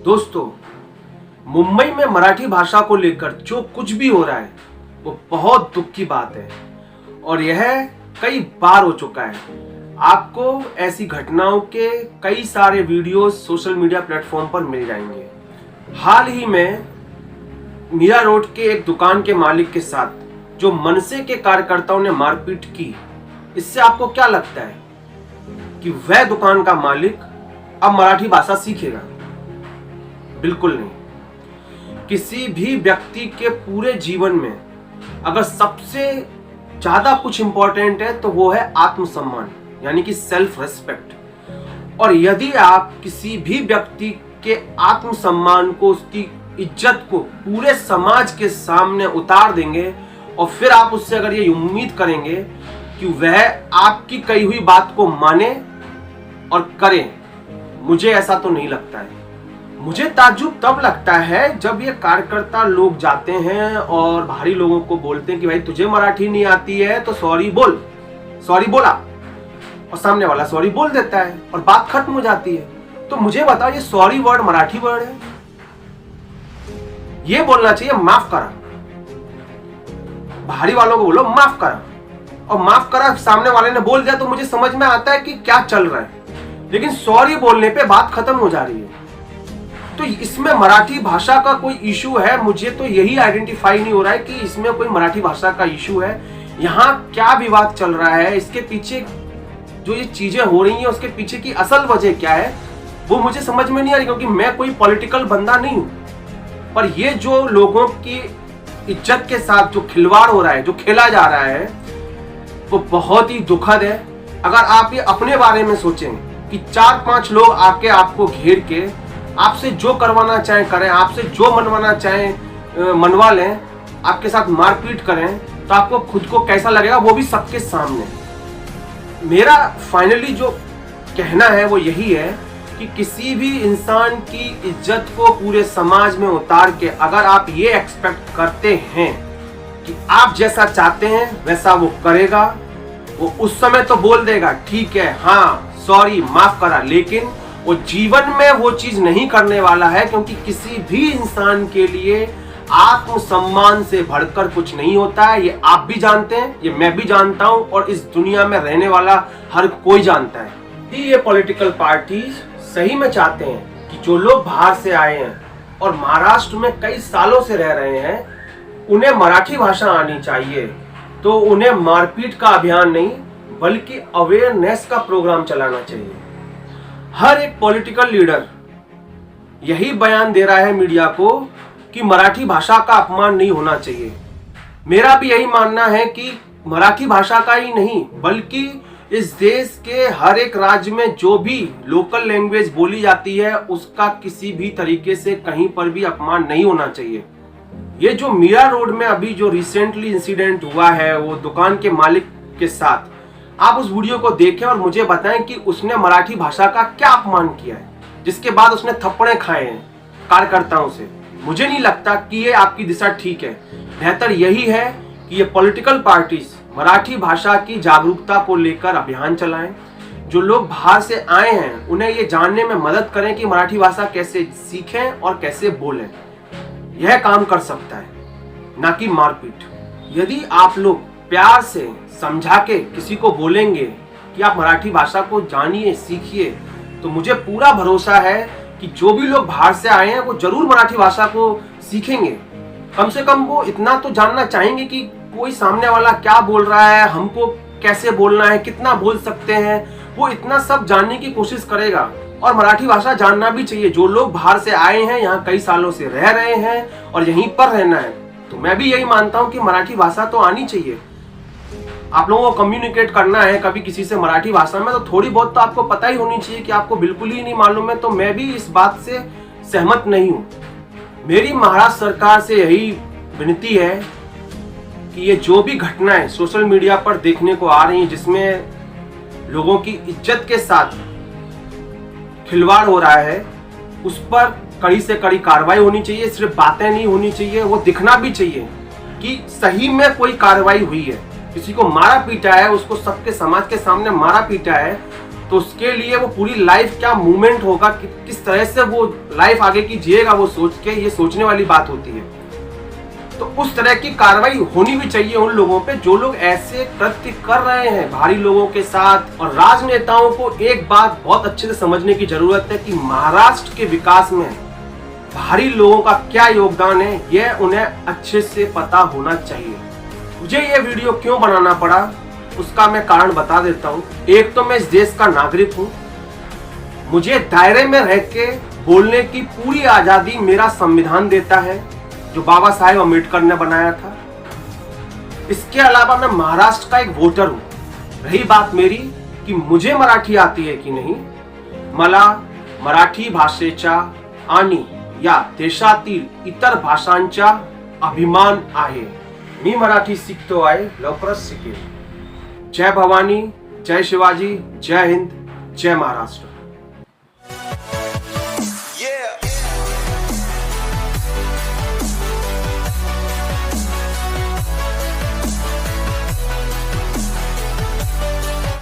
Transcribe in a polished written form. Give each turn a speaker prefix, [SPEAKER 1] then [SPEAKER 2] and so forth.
[SPEAKER 1] दोस्तों, मुंबई में मराठी भाषा को लेकर जो कुछ भी हो रहा है वो बहुत दुख की बात है और यह कई बार हो चुका है। आपको ऐसी घटनाओं के कई सारे वीडियोस सोशल मीडिया प्लेटफॉर्म पर मिल जाएंगे। हाल ही में मीरा रोड के एक दुकान के मालिक के साथ जो मनसे के कार्यकर्ताओं ने मारपीट की, इससे आपको क्या लगता है कि वह दुकान का मालिक अब मराठी भाषा सीखेगा? बिल्कुल नहीं। किसी भी व्यक्ति के पूरे जीवन में अगर सबसे ज्यादा कुछ इंपॉर्टेंट है तो वो है आत्मसम्मान, यानी कि सेल्फ रेस्पेक्ट। और यदि आप किसी भी व्यक्ति के आत्मसम्मान को, उसकी इज्जत को पूरे समाज के सामने उतार देंगे और फिर आप उससे अगर ये उम्मीद करेंगे कि वह आपकी कही हुई बात को माने और करे, मुझे ऐसा तो नहीं लगता है। मुझे ताज्जुब तब लगता है जब ये कार्यकर्ता लोग जाते हैं और बाहरी लोगों को बोलते हैं कि भाई तुझे मराठी नहीं आती है तो सॉरी बोल, सॉरी बोला, और सामने वाला सॉरी बोल देता है और बात खत्म हो जाती है। तो मुझे बताओ, ये सॉरी वर्ड मराठी वर्ड है? ये बोलना चाहिए माफ करा। बाहरी वालों को बोलो माफ करा, और माफ करा सामने वाले ने बोल दिया तो मुझे समझ में आता है कि क्या चल रहा है, लेकिन सॉरी बोलने पे बात खत्म हो जा रही है। तो इसमें मराठी भाषा का कोई इशू है? मुझे तो यही आइडेंटिफाई नहीं हो रहा है कि इसमें कोई मराठी भाषा का इशू है। यहाँ क्या विवाद चल रहा है, इसके पीछे जो ये चीजें हो रही हैं उसके पीछे की असल वजह क्या है, वो मुझे समझ में नहीं आ रही, क्योंकि मैं कोई पॉलिटिकल बंदा नहीं हूं। पर ये जो लोगों की इज्जत के साथ जो खिलवाड़ हो रहा है, जो खेला जा रहा है, वो बहुत ही दुखद है। अगर आप ये अपने बारे में सोचें कि 4-5 लोग आके आपको घेर के आपसे जो करवाना चाहें करें, आपसे जो मनवाना चाहें मनवा लें, आपके साथ मारपीट करें, तो आपको खुद को कैसा लगेगा, वो भी सबके सामने। मेरा फाइनली जो कहना है वो यही है कि किसी भी इंसान की इज्जत को पूरे समाज में उतार के अगर आप ये एक्सपेक्ट करते हैं कि आप जैसा चाहते हैं वैसा वो करेगा, वो उस समय तो बोल देगा ठीक है, हाँ सॉरी, माफ करा, लेकिन वो जीवन में वो चीज नहीं करने वाला है, क्योंकि किसी भी इंसान के लिए आत्मसम्मान से बढ़कर कुछ नहीं होता है। ये आप भी जानते हैं, ये मैं भी जानता हूं, और इस दुनिया में रहने वाला हर कोई जानता है। ये पॉलिटिकल पार्टी सही में चाहते हैं कि जो लोग बाहर से आए हैं और महाराष्ट्र में कई सालों से रह रहे हैं, उन्हें मराठी भाषा आनी चाहिए, तो उन्हें मारपीट का अभियान नहीं बल्कि अवेयरनेस का प्रोग्राम चलाना चाहिए। हर एक पॉलिटिकल लीडर यही बयान दे रहा है मीडिया को कि मराठी भाषा का अपमान नहीं होना चाहिए। मेरा भी यही मानना है कि मराठी भाषा का ही नहीं बल्कि इस देश के हर एक राज्य में जो भी लोकल लैंग्वेज बोली जाती है उसका किसी भी तरीके से कहीं पर भी अपमान नहीं होना चाहिए। ये जो मीरा रोड में अभी जो रिसेंटली इंसिडेंट हुआ है वो दुकान के मालिक के साथ, आप उस वीडियो को देखें और मुझे बताएं कि उसने मराठी भाषा का क्या अपमान किया है, जिसके बाद उसने थप्पड़े खाए हैं कार्यकर्ताओं से। मुझे नहीं लगता कि ये आपकी दिशा ठीक है। बेहतर यही है कि ये पॉलिटिकल पार्टीज मराठी भाषा की जागरूकता को लेकर अभियान चलाएं। जो लोग बाहर से आए हैं उन्हें ये जानने में मदद करें कि मराठी भाषा कैसे सीखें और कैसे बोलें। यह काम कर सकता है, ना कि मारपीट। यदि आप लोग प्यार से समझा के किसी को बोलेंगे कि आप मराठी भाषा को जानिए, सीखिए, तो मुझे पूरा भरोसा है कि जो भी लोग बाहर से आए हैं वो जरूर मराठी भाषा को सीखेंगे। कम से कम वो इतना तो जानना चाहेंगे कि कोई सामने वाला क्या बोल रहा है, हमको कैसे बोलना है, कितना बोल सकते हैं, वो इतना सब जानने की कोशिश करेगा। और मराठी भाषा जानना भी चाहिए। जो लोग बाहर से आए हैं, यहाँ कई सालों से रह रहे हैं और यहीं पर रहना है, तो मैं भी यही मानता हूँ कि मराठी भाषा तो आनी चाहिए। आप लोगों को कम्युनिकेट करना है कभी किसी से मराठी भाषा में, तो थोड़ी बहुत तो आपको पता ही होनी चाहिए। कि आपको बिल्कुल ही नहीं मालूम है तो मैं भी इस बात से सहमत नहीं हूँ। मेरी महाराष्ट्र सरकार से यही विनती है कि ये जो भी घटनाएं सोशल मीडिया पर देखने को आ रही हैं, जिसमें लोगों की इज्जत के साथ खिलवाड़ हो रहा है, उस पर कड़ी से कड़ी कार्रवाई होनी चाहिए। सिर्फ बातें नहीं होनी चाहिए, वो दिखना भी चाहिए कि सही में कोई कार्रवाई हुई है। किसी को मारा पीटा है, उसको सबके समाज के सामने मारा पीटा है, तो उसके लिए वो पूरी लाइफ क्या मूवमेंट होगा, किस तरह से वो लाइफ आगे की जिएगा, वो सोच के ये सोचने वाली बात होती है। तो उस तरह की कार्रवाई होनी भी चाहिए उन लोगों पे जो लोग ऐसे कृत्य कर रहे हैं भारी लोगों के साथ। और राजनेताओं को एक बात बहुत अच्छे से समझने की जरूरत है कि महाराष्ट्र के विकास में भारी लोगों का क्या योगदान है, यह उन्हें अच्छे से पता होना चाहिए। मुझे यह वीडियो क्यों बनाना पड़ा उसका मैं कारण बता देता हूँ। एक तो मैं इस देश का नागरिक हूँ, मुझे दायरे में रह के बोलने की पूरी आजादी मेरा संविधान देता है जो बाबा साहेब अम्बेडकर ने बनाया था। इसके अलावा मैं महाराष्ट्र का एक वोटर हूँ। रही बात मेरी कि मुझे मराठी आती है कि नहीं, मला मराठी भाषेच्या आणि या देशातील इतर भाषांचा अभिमान आहे। मी मराठी शिकतो आहे, लवकरच शिकेल। जय भवानी, जय शिवाजी, जय हिंद, जय महाराष्ट्र।